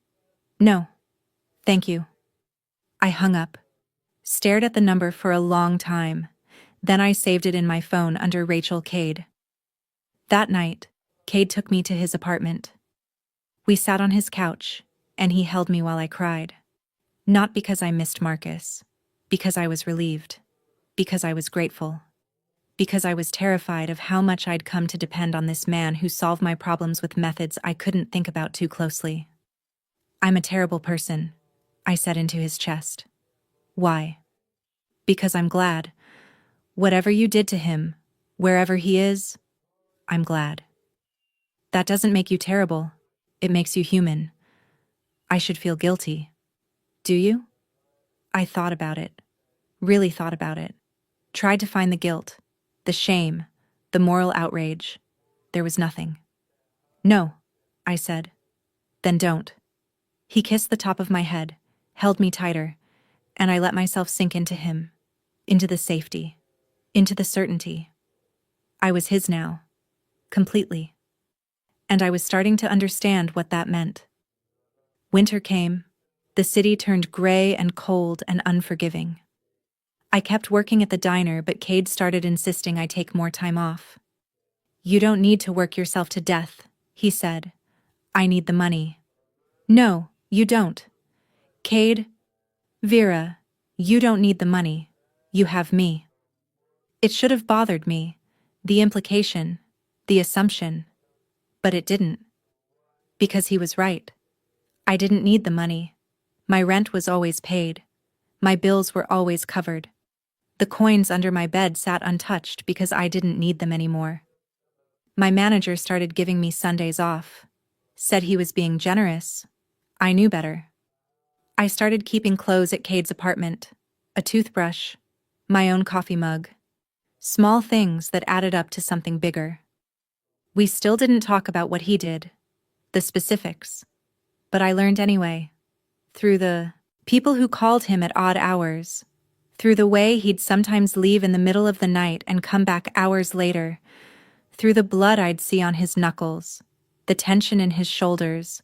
"No. Thank you." I hung up. Stared at the number for a long time. Then I saved it in my phone under Rachel Cade. That night, Cade took me to his apartment. We sat on his couch, and he held me while I cried. Not because I missed Marcus. Because I was relieved. Because I was grateful. because I was terrified of how much I'd come to depend on this man who solved my problems with methods I couldn't think about too closely. "I'm a terrible person," I said into his chest. "Why?" "Because I'm glad. Whatever you did to him, wherever he is, I'm glad." "That doesn't make you terrible. It makes you human. I should feel guilty. Do you?" I thought about it. Really thought about it. Tried to find the guilt, the shame, the moral outrage. There was nothing. "No," I said. "Then don't." He kissed the top of my head, held me tighter, and I let myself sink into him, into the safety, into the certainty. I was his now, completely. And I was starting to understand what that meant. Winter came. The city turned gray and cold and unforgiving. I kept working at the diner, but Cade started insisting I take more time off. "You don't need to work yourself to death," he said. "I need the money." "No, you don't. Cade, Vera, you don't need the money. You have me." It should have bothered me, the implication, the assumption, but it didn't. Because he was right. I didn't need the money. My rent was always paid. My bills were always covered. The coins under my bed sat untouched because I didn't need them anymore. My manager started giving me Sundays off. Said he was being generous. I knew better. I started keeping clothes at Cade's apartment, a toothbrush, my own coffee mug. Small things that added up to something bigger. We still didn't talk about what he did, the specifics. But I learned anyway. Through the people who called him at odd hours. Through the way he'd sometimes leave in the middle of the night and come back hours later. Through the blood I'd see on his knuckles, the tension in his shoulders,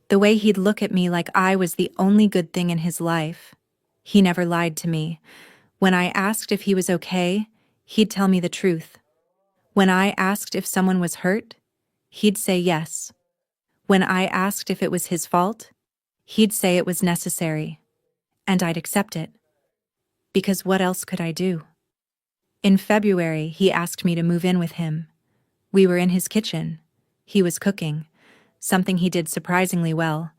the way he'd look at me like I was the only good thing in his life. He never lied to me. When I asked if he was okay, he'd tell me the truth. When I asked if someone was hurt, he'd say yes. When I asked if it was his fault, he'd say it was necessary. And I'd accept it. Because what else could I do? In February, he asked me to move in with him. We were in his kitchen. He was cooking, something he did surprisingly well,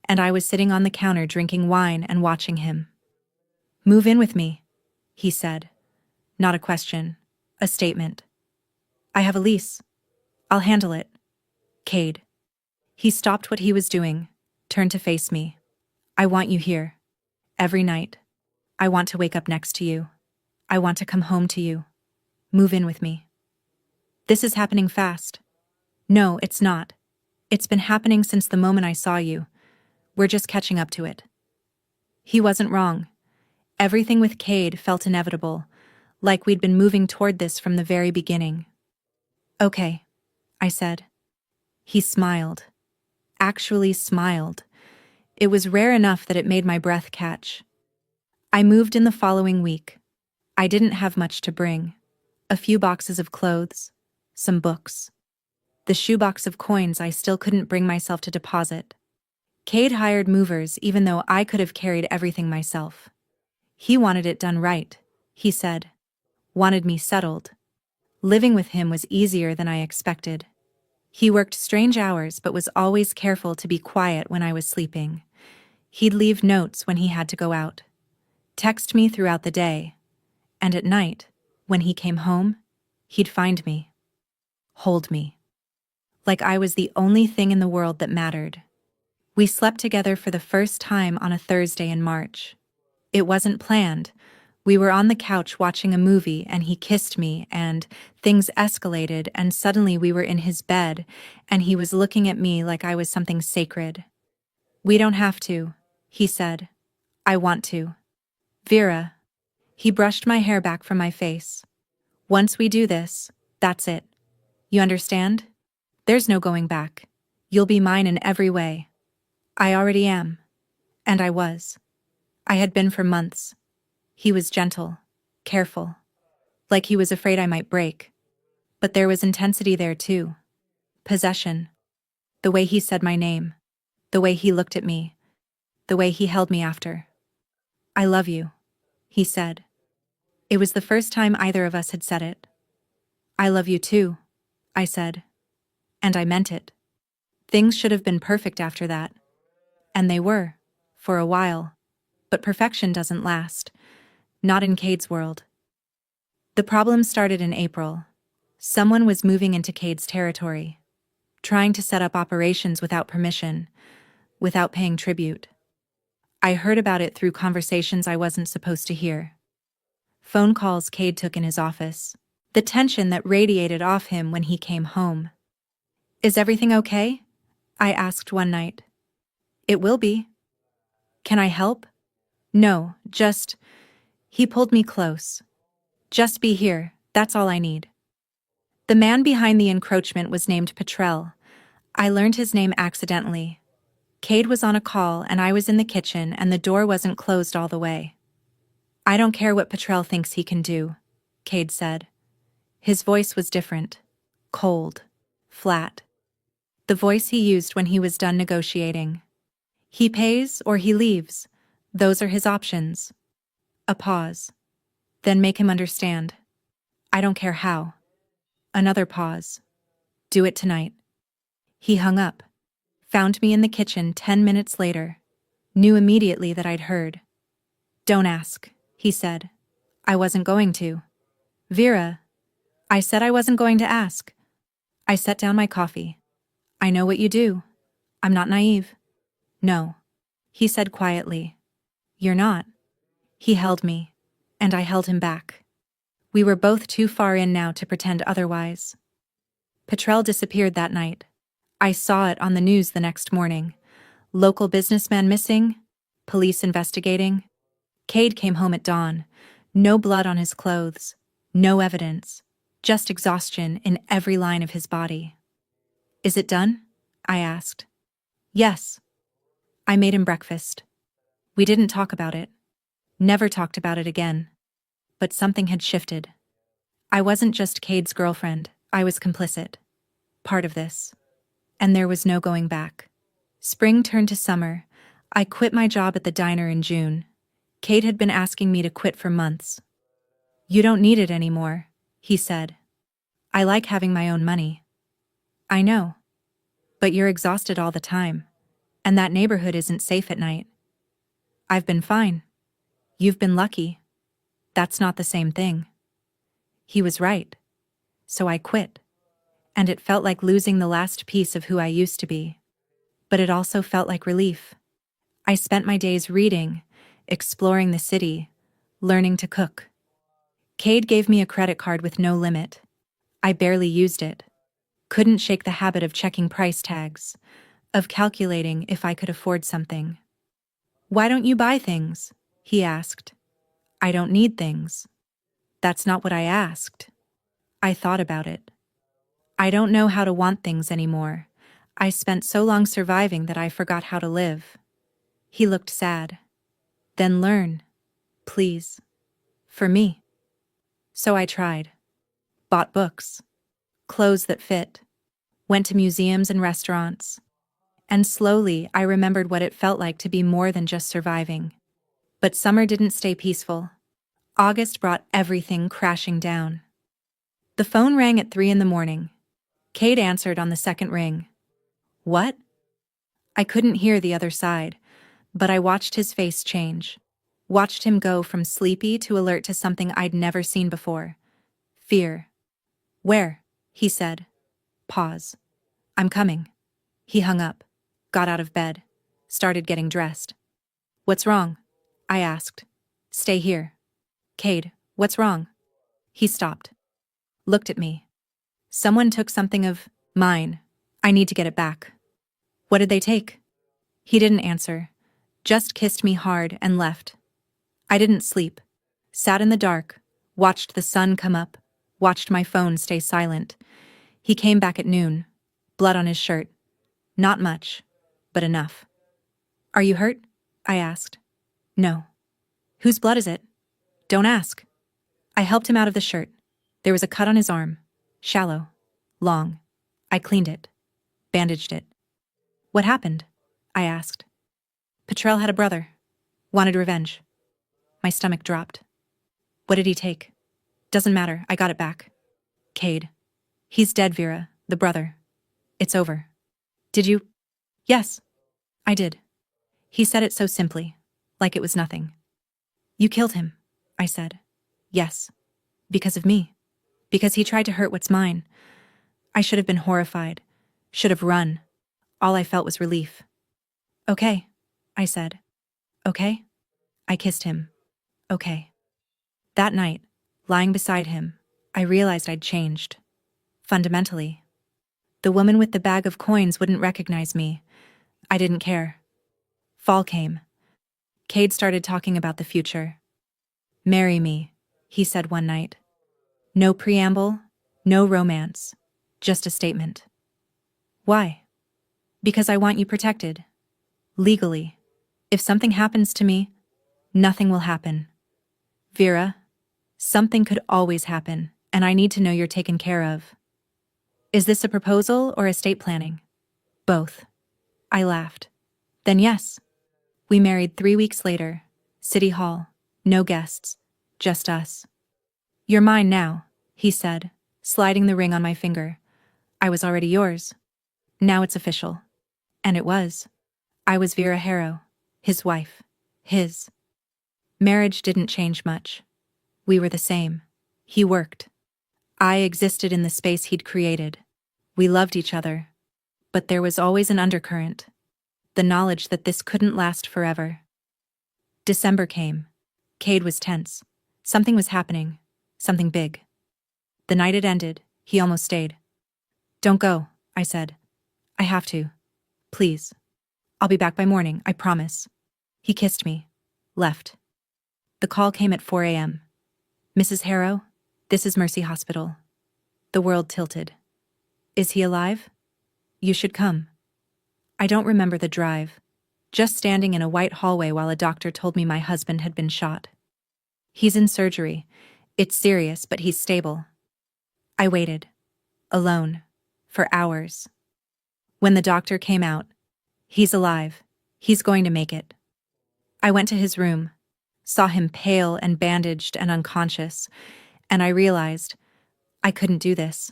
and I was sitting on the counter drinking wine and watching him. "Move in with me," he said. Not a question, a statement. "I have a lease. I'll handle it. Cade." He stopped what he was doing, turned to face me. "I want you here. Every night. I want to wake up next to you. I want to come home to you. Move in with me." "This is happening fast." "No, it's not. It's been happening since the moment I saw you. We're just catching up to it." He wasn't wrong. Everything with Cade felt inevitable, like we'd been moving toward this from the very beginning. "Okay," I said. He smiled. Actually smiled. It was rare enough that it made my breath catch. I moved in the following week. I didn't have much to bring. A few boxes of clothes, some books. The shoebox of coins I still couldn't bring myself to deposit. Cade hired movers even though I could have carried everything myself. He wanted it done right, he said. Wanted me settled. Living with him was easier than I expected. He worked strange hours but was always careful to be quiet when I was sleeping. He'd leave notes when he had to go out. Text me throughout the day. And at night, when he came home, he'd find me. Hold me. Like I was the only thing in the world that mattered. We slept together for the first time on a Thursday in March. It wasn't planned. We were on the couch watching a movie and he kissed me and things escalated and suddenly we were in his bed and he was looking at me like I was something sacred. "We don't have to," he said. "I want to. Vera." He brushed my hair back from my face. "Once we do this, that's it. You understand? There's no going back. You'll be mine in every way." I already am. And I was. I had been for months. He was gentle, careful, like he was afraid I might break. But there was intensity there too. Possession. The way he said my name. The way he looked at me. The way he held me after. "I love you," he said. It was the first time either of us had said it. I love you too, I said. And I meant it. Things should have been perfect after that. And they were, for a while. But perfection doesn't last. Not in Cade's world. The problem started in April. Someone was moving into Cade's territory, trying to set up operations without permission, without paying tribute. I heard about it through conversations I wasn't supposed to hear. Phone calls Cade took in his office. The tension that radiated off him when he came home. Is everything okay? I asked one night. It will be. Can I help? No, just... He pulled me close. Just be here, that's all I need. The man behind the encroachment was named Petrel. I learned his name accidentally. Cade was on a call and I was in the kitchen and the door wasn't closed all the way. I don't care what Petrel thinks he can do, Cade said. His voice was different. Cold. Flat. The voice he used when he was done negotiating. He pays or he leaves. Those are his options. A pause. Then make him understand. I don't care how. Another pause. Do it tonight. He hung up. Found me in the kitchen 10 minutes later. Knew immediately that I'd heard. Don't ask, he said. I wasn't going to. Vera. I said I wasn't going to ask. I set down my coffee. I know what you do. I'm not naive. No. He said quietly. You're not. He held me, and I held him back. We were both too far in now to pretend otherwise. Petrel disappeared that night. I saw it on the news the next morning. Local businessman missing, police investigating. Cade came home at dawn. No blood on his clothes, no evidence, just exhaustion in every line of his body. Is it done? I asked. Yes. I made him breakfast. We didn't talk about it. Never talked about it again. But something had shifted. I wasn't just Cade's girlfriend, I was complicit. Part of this. And there was no going back. Spring turned to summer. I quit my job at the diner in June. Cade had been asking me to quit for months. You don't need it anymore, he said. I like having my own money. I know. But you're exhausted all the time. And that neighborhood isn't safe at night. I've been fine. You've been lucky. That's not the same thing. He was right. So I quit. And it felt like losing the last piece of who I used to be. But it also felt like relief. I spent my days reading, exploring the city, learning to cook. Cade gave me a credit card with no limit. I barely used it. Couldn't shake the habit of checking price tags, of calculating if I could afford something. Why don't you buy things? He asked. I don't need things. That's not what I asked. I thought about it. I don't know how to want things anymore. I spent so long surviving that I forgot how to live. He looked sad. Then learn, please. For me. So I tried. Bought books. Clothes that fit. Went to museums and restaurants. And slowly I remembered what it felt like to be more than just surviving. But summer didn't stay peaceful. August brought everything crashing down. The phone rang at 3 a.m. Cade answered on the second ring. What? I couldn't hear the other side, but I watched his face change. Watched him go from sleepy to alert to something I'd never seen before. Fear. Where? He said. Pause. I'm coming. He hung up, got out of bed, started getting dressed. What's wrong? I asked. Stay here. Cade, what's wrong? He stopped. Looked at me. Someone took something of mine. I need to get it back. What did they take? He didn't answer. Just kissed me hard and left. I didn't sleep. Sat in the dark. Watched the sun come up. Watched my phone stay silent. He came back at noon. Blood on his shirt. Not much, but enough. Are you hurt? I asked. No. Whose blood is it? Don't ask. I helped him out of the shirt. There was a cut on his arm. Shallow. Long. I cleaned it. Bandaged it. What happened? I asked. Petrel had a brother. Wanted revenge. My stomach dropped. What did he take? Doesn't matter, I got it back. Cade. He's dead, Vera, the brother. It's over. Did you? Yes, I did. He said it so simply, like it was nothing. You killed him, I said. Yes. Because of me. Because he tried to hurt what's mine. I should have been horrified. Should have run. All I felt was relief. Okay, I said. Okay? I kissed him. Okay. That night, lying beside him, I realized I'd changed. Fundamentally. The woman with the bag of coins wouldn't recognize me. I didn't care. Fall came. Cade started talking about the future. Marry me, he said one night. No preamble, no romance, just a statement. Why? Because I want you protected. Legally. If something happens to me, nothing will happen. Vera, something could always happen, and I need to know you're taken care of. Is this a proposal or estate planning? Both. I laughed. Then yes. We married 3 weeks later. City Hall. No guests. Just us. You're mine now, he said, sliding the ring on my finger. I was already yours. Now it's official. And it was. I was Vera Harrow, his wife. His. Marriage didn't change much. We were the same. He worked. I existed in the space he'd created. We loved each other. But there was always an undercurrent. The knowledge that this couldn't last forever. December came. Cade was tense. Something was happening. Something big. The night it ended, he almost stayed. Don't go, I said. I have to. Please. I'll be back by morning, I promise. He kissed me. Left. The call came at 4 a.m. Mrs. Harrow, this is Mercy Hospital. The world tilted. Is he alive? You should come. I don't remember the drive. Just standing in a white hallway while a doctor told me my husband had been shot. He's in surgery. It's serious, but he's stable. I waited. Alone. For hours. When the doctor came out, he's alive. He's going to make it. I went to his room, saw him pale and bandaged and unconscious, and I realized I couldn't do this.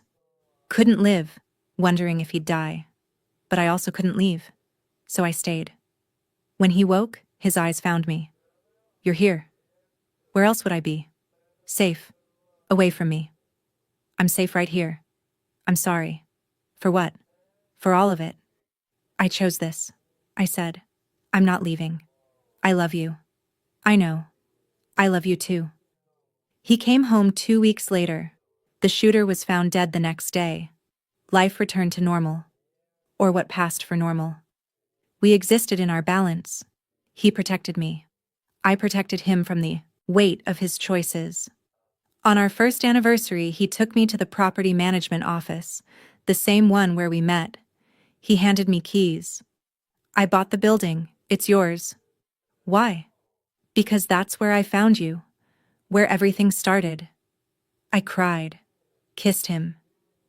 Couldn't live, wondering if he'd die. But I also couldn't leave, so I stayed. When he woke, his eyes found me. You're here. Where else would I be? Safe. Away from me. I'm safe right here. I'm sorry. For what? For all of it. I chose this, I said. I'm not leaving. I love you. I know. I love you too. He came home 2 weeks later. The shooter was found dead the next day. Life returned to normal. Or what passed for normal. We existed in our balance. He protected me. I protected him from the weight of his choices. On our first anniversary, he took me to the property management office, the same one where we met. He handed me keys. I bought the building. It's yours. Why? Because that's where I found you. Where everything started. I cried. Kissed him.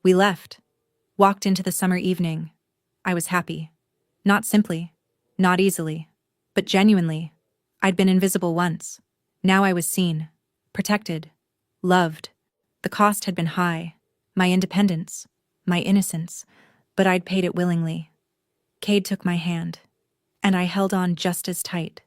We left. Walked into the summer evening. I was happy. Not simply. Not easily. But genuinely. I'd been invisible once. Now I was seen. Protected. Loved. The cost had been high. My independence. My innocence. But I'd paid it willingly. Cade took my hand. And I held on just as tight.